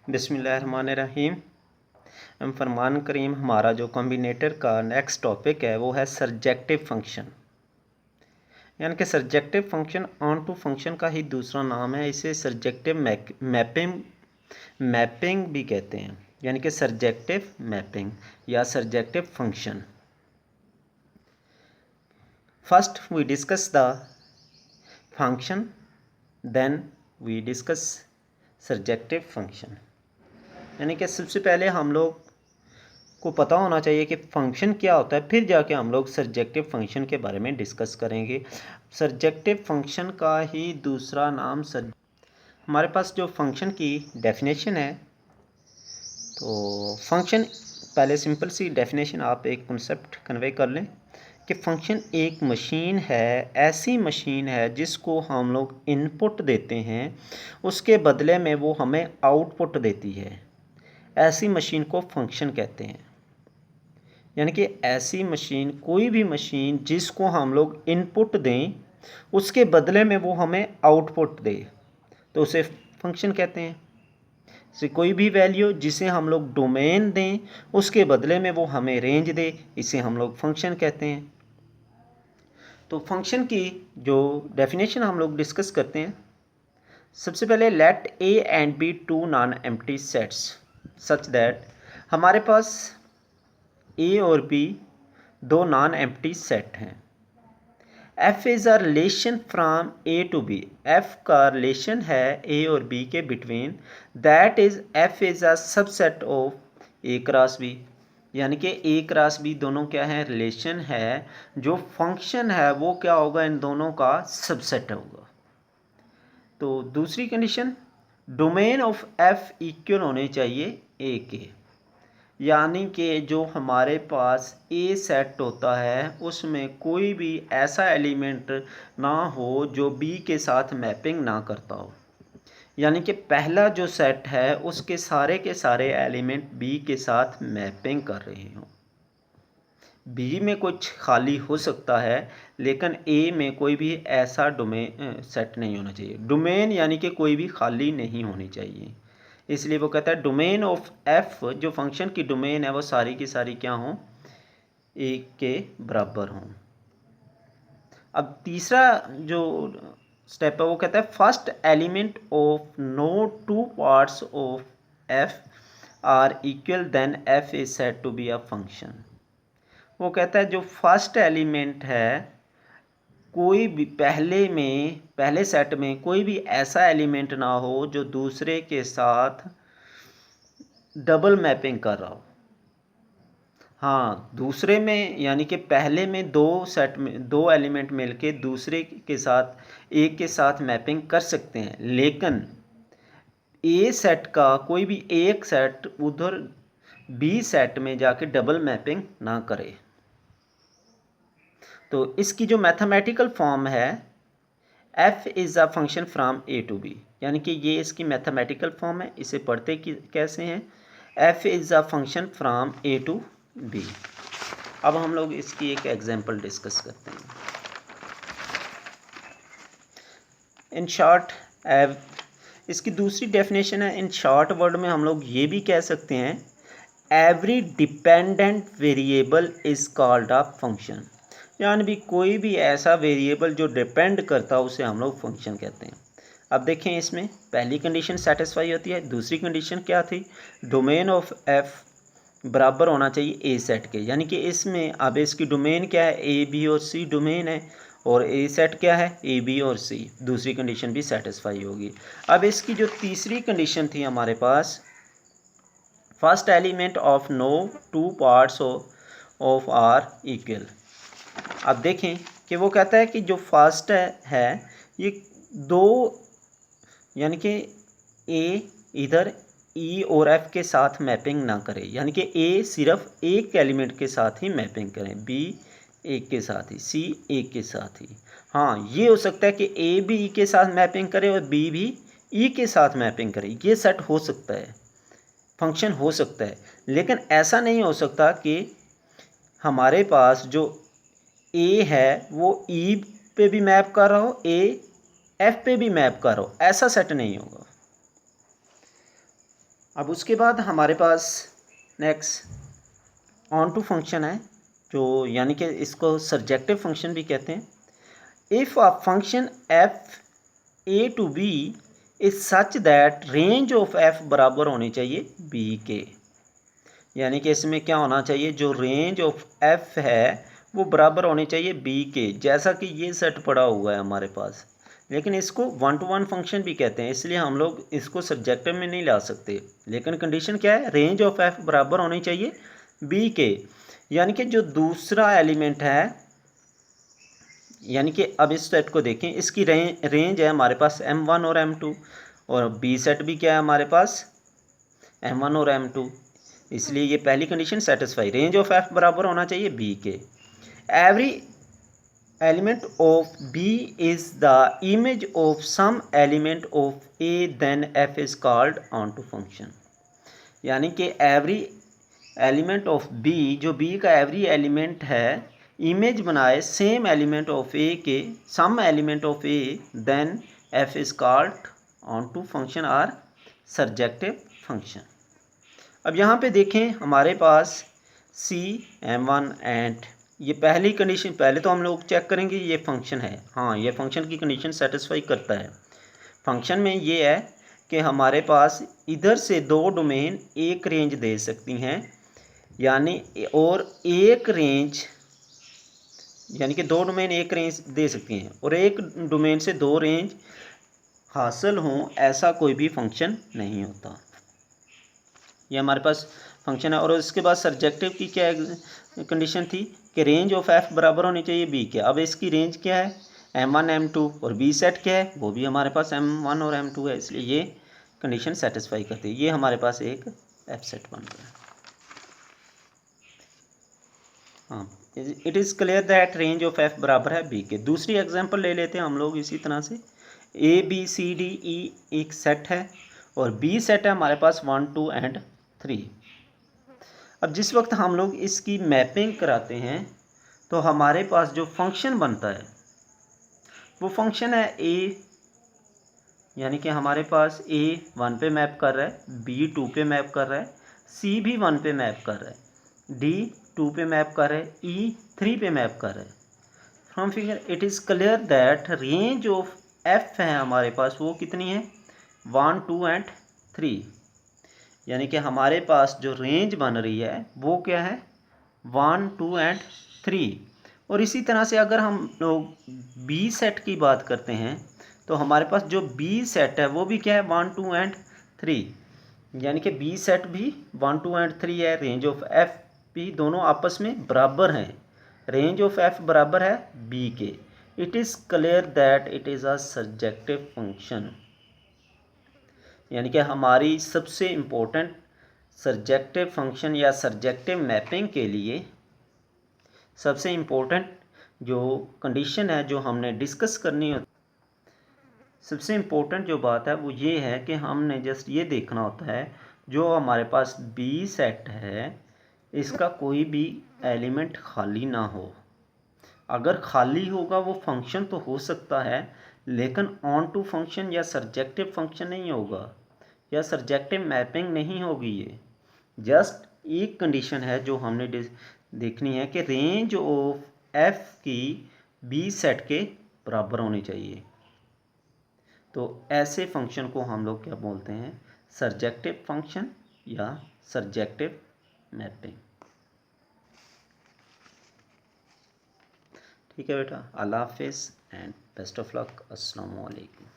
बिस्मिल्लाहिर्रहमानिर्रहीम। फरमान करीम। हमारा जो कॉम्बिनेटर का नेक्स्ट टॉपिक है वो है सरजेक्टिव फंक्शन, यानी कि सरजेक्टिव फंक्शन ऑन टू फंक्शन का ही दूसरा नाम है। इसे सरजेक्टिव मैपिंग भी कहते हैं, यानी कि सरजेक्टिव मैपिंग या surjective function. First we discuss the function, then we discuss surjective function. यानी कि सबसे पहले हम लोग को पता होना चाहिए कि फ़ंक्शन क्या होता है, फिर जाके हम लोग सरजेक्टिव फ़ंक्शन के बारे में डिस्कस करेंगे। सरजेक्टिव फ़ंक्शन का ही दूसरा नाम हमारे पास जो फ़ंक्शन की डेफिनेशन है, तो फ़ंक्शन पहले सिंपल सी डेफिनेशन आप एक कॉन्सेप्ट कन्वे कर लें कि फ़ंक्शन एक मशीन है, ऐसी मशीन है जिसको हम लोग इनपुट देते हैं, उसके बदले में वो हमें आउटपुट देती है। ऐसी मशीन को फंक्शन कहते हैं। यानी कि ऐसी मशीन, कोई भी मशीन जिसको हम लोग इनपुट दें, उसके बदले में वो हमें आउटपुट दे, तो उसे फंक्शन कहते हैं। से कोई भी वैल्यू जिसे हम लोग डोमेन दें, उसके बदले में वो हमें रेंज दे, इसे हम लोग फंक्शन कहते हैं। तो फंक्शन की जो डेफिनेशन हम लोग डिस्कस करते हैं, सबसे पहले let A and B two non empty sets such that, हमारे पास ए और बी दो नॉन एम्प्टी सेट हैं। F is a relation from A to B, f का रिलेशन है ए और बी के between, that is f is a subset of A cross B. यानी कि ए क्रॉस बी दोनों क्या है, रिलेशन है। जो फंक्शन है वो क्या होगा, इन दोनों का सबसेट होगा। तो दूसरी condition, domain of F equal होने चाहिए ए के, यानी कि जो हमारे पास ए सेट होता है उसमें कोई भी ऐसा एलिमेंट ना हो जो बी के साथ मैपिंग ना करता हो। यानी कि पहला जो सेट है उसके सारे के सारे एलिमेंट बी के साथ मैपिंग कर रहे हों। बी में कुछ खाली हो सकता है, लेकिन ए में कोई भी ऐसा डोमेन सेट नहीं होना चाहिए। डोमेन यानी कि कोई भी खाली नहीं होनी चाहिए, इसलिए वो कहता है डोमेन ऑफ एफ, जो फंक्शन की डोमेन है वो सारी की सारी क्या हों, एक के बराबर हों। अब तीसरा जो स्टेप है वो कहता है first element of no two parts of f are equal then f is said to be a function. वो कहता है जो फर्स्ट एलिमेंट है, कोई भी पहले सेट में कोई भी ऐसा एलिमेंट ना हो जो दूसरे के साथ डबल मैपिंग कर रहा हो। हाँ, दूसरे में यानी कि पहले में दो एलिमेंट मिलके दूसरे के साथ एक के साथ मैपिंग कर सकते हैं, लेकिन ए सेट का कोई भी एक सेट उधर बी सेट में जाके डबल मैपिंग ना करे। तो इसकी जो मैथमेटिकल फॉर्म है, f is a function from A to B, यानी कि ये इसकी मैथमेटिकल फॉर्म है। इसे पढ़ते कैसे हैं, f is a function from A to B. अब हम लोग इसकी एक एग्जांपल डिस्कस करते हैं। इन शॉर्ट, इसकी दूसरी डेफिनेशन है, इन शॉर्ट वर्ड में हम लोग ये भी कह सकते हैं, every dependent variable is called a function. यानी भी कोई भी ऐसा वेरिएबल जो डिपेंड करता है उसे हम लोग फंक्शन कहते हैं। अब देखें, इसमें पहली कंडीशन सेटिस्फाई होती है। दूसरी कंडीशन क्या थी, डोमेन ऑफ एफ बराबर होना चाहिए ए सेट के, यानी कि इसमें अब इसकी डोमेन क्या है, ए बी और सी डोमेन है, और ए सेट क्या है, ए बी और सी। दूसरी कंडीशन भी सेटिस्फाई होगी। अब इसकी जो तीसरी कंडीशन थी हमारे पास, first element of no two parts of are equal. अब देखें कि वो कहता है कि जो फर्स्ट है ये दो, यानी कि ए इधर ई और एफ के साथ मैपिंग ना करे, यानी कि ए सिर्फ एक एलिमेंट के साथ ही मैपिंग करें, बी एक के साथ ही, सी एक के साथ ही। हाँ, ये हो सकता है कि ए भी ई के साथ मैपिंग करे और बी भी ई के साथ मैपिंग करे, ये सेट हो सकता है, फंक्शन हो सकता है। लेकिन ऐसा नहीं हो सकता कि हमारे पास जो ए है वो ई पे भी मैप कर रहा हो, ए एफ पे भी मैप कर रहा हो, ऐसा सेट नहीं होगा। अब उसके बाद हमारे पास नेक्स्ट ऑन टू फंक्शन है, जो यानी कि इसको सर्जेक्टिव फंक्शन भी कहते हैं। If a function f A to B is such that range of f बराबर होनी चाहिए बी के, यानी कि इसमें क्या होना चाहिए, जो रेंज ऑफ एफ है वो बराबर होनी चाहिए बी के, जैसा कि ये सेट पड़ा हुआ है हमारे पास। लेकिन इसको वन टू वन फंक्शन भी कहते हैं, इसलिए हम लोग इसको सब्जेक्टिव में नहीं ला सकते। लेकिन कंडीशन क्या है, रेंज ऑफ एफ बराबर होनी चाहिए बी के, यानी कि जो दूसरा एलिमेंट है, यानी कि अब इस सेट को देखें, इसकी रेंज है हमारे पास M1 और M2, और बी सेट भी क्या है हमारे पास M1 और M2, इसलिए ये पहली condition satisfy, range of f बराबर होना चाहिए बी के। Every element of B is the image of some element of A then f is called onto function, यानी कि एवरी एलिमेंट ऑफ बी, जो बी का एवरी एलिमेंट है, image बनाए सेम एलिमेंट ऑफ ए के, some element of A, then f is called onto function or surjective function. अब यहाँ पे देखें हमारे पास सी M1 एंड ये पहली कंडीशन, पहले तो हम लोग चेक करेंगे ये फंक्शन है, हाँ ये फंक्शन की कंडीशन सेटिस्फाई करता है। फंक्शन में ये है कि हमारे पास इधर से दो डोमेन एक रेंज दे सकती हैं, यानी और एक रेंज, यानी कि दो डोमेन एक रेंज दे सकती हैं और एक डोमेन से दो रेंज हासिल हों, ऐसा कोई भी फंक्शन नहीं होता। ये हमारे पास फंक्शन है। और इसके बाद सर्जेक्टिव की क्या कंडीशन थी कि रेंज ऑफ एफ बराबर होनी चाहिए बी के। अब इसकी रेंज क्या है, M1 M2, और बी सेट क्या है, वो भी हमारे पास M1 और M2 है, इसलिए ये कंडीशन सेटिस्फाई करती है। ये हमारे पास एक एफ सेट बन गया। हाँ, it is clear that range of f बराबर है बी के। दूसरी एग्जांपल ले लेते हैं हम लोग इसी तरह से। A B C D E एक सेट है और बी सेट है हमारे पास 1 2 एंड 3। अब जिस वक्त हम लोग इसकी मैपिंग कराते हैं तो हमारे पास जो फंक्शन बनता है वो फंक्शन है ए, यानी कि हमारे पास ए 1 पे मैप कर रहा है, बी 2 पे मैप कर रहा है, सी भी 1 पे मैप कर रहा है, डी 2 पे मैप कर रहा है, ई 3 पे मैप कर रहा है। From figure it is clear that range of F है हमारे पास वो कितनी है, 1 2 एंड 3, यानी कि हमारे पास जो रेंज बन रही है वो क्या है 1 2 एंड 3। और इसी तरह से अगर हम लोग बी सेट की बात करते हैं तो हमारे पास जो बी सेट है वो भी क्या है 1 2 एंड 3, यानी कि बी सेट भी 1 2 एंड 3 है। रेंज ऑफ एफ भी दोनों आपस में बराबर हैं, रेंज ऑफ एफ बराबर है बी के। It is clear that it is a surjective function, यानी कि हमारी सबसे इम्पोर्टेंट सर्जेक्टिव फंक्शन या सर्जेक्टिव मैपिंग के लिए सबसे इम्पोर्टेंट जो कंडीशन है जो हमने डिस्कस करनी होती, सबसे इम्पोर्टेंट जो बात है वो ये है कि हमने जस्ट ये देखना होता है जो हमारे पास बी सेट है इसका कोई भी एलिमेंट खाली ना हो। अगर खाली होगा वो फंक्शन तो हो सकता है लेकिन ऑन टू फंक्शन या सर्जेक्टिव फंक्शन नहीं होगा या सर्जेक्टिव मैपिंग नहीं होगी। ये जस्ट एक कंडीशन है जो हमने देखनी है कि रेंज ऑफ एफ की बी सेट के बराबर होनी चाहिए। तो ऐसे फंक्शन को हम लोग क्या बोलते हैं, सर्जेक्टिव फंक्शन या सर्जेक्टिव मैपिंग। ठीक है बेटा, अल्लाह हाफिज़ एंड बेस्ट ऑफ लक। अस्सलाम वालेकुम।